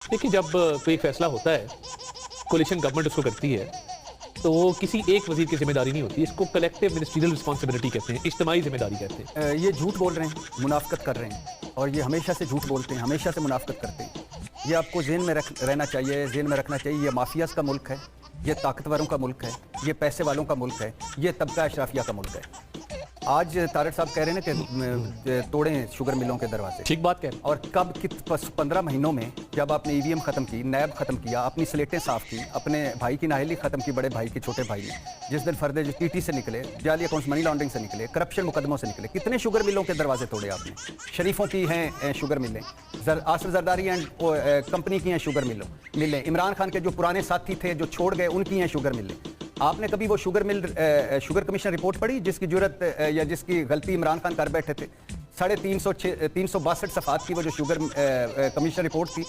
देखिए, जब कोई एक फैसला होता है, कोalition गवर्नमेंट उसको करती है, तो वो किसी एक वज़ीर की ज़िम्मेदारी नहीं होती। इसको कलेक्टिव मिनिस्ट्रियल रिस्पॉन्सिबिलिटी कहते हैं, इज्तिमाई ज़िम्मेदारी कहते हैं। ये झूठ बोल रहे हैं, मुनाफ़िकत कर रहे हैं और ये हमेशा से झूठ बोलते हैं, हमेशा से मुनाफ़िकत करते हैं। ये आपको ज़हन में रहना चाहिए, ज़हन में रखना चाहिए, ये माफियाज़ का मुल्क है, ये ताकतवरों का मुल्क है, ये पैसे वालों का मुल्क है, ये तबका अशराफिया का मुल्क है। आज तारक साहब कह रहे हैं ना कि तोड़ें शुगर मिलों के दरवाजे। ठीक बात कह रहे हैं। और कब 15 महीनों में जब आपने ईवीएम ख़त्म की, नैब ख़त्म किया, अपनी स्लेटें साफ़ की, अपने भाई की नाअहली ख़त्म की, बड़े भाई की छोटे भाई ने, जिस दिन फर्दे जो टीटी से निकले, जाली अकाउंट्स मनी लॉन्ड्रिंग से निकले, करप्शन मुकदमों से निकले, कितने शुगर मिलों के दरवाजे तोड़े आपने। शरीफों की हैं शुगर मिलें, आसिफ जरदारी एंड कंपनी की हैं शुगर मिलें, इमरान खान के जो पुराने साथी थे जो छोड़ गए उनकी हैं शुगर मिलें। आपने कभी वो शुगर कमीशन रिपोर्ट पढ़ी जिसकी जरूरत या जिसकी गलती इमरान खान कर बैठे थे? 362 सफ़ात की वो जो शुगर कमीशन रिपोर्ट थी,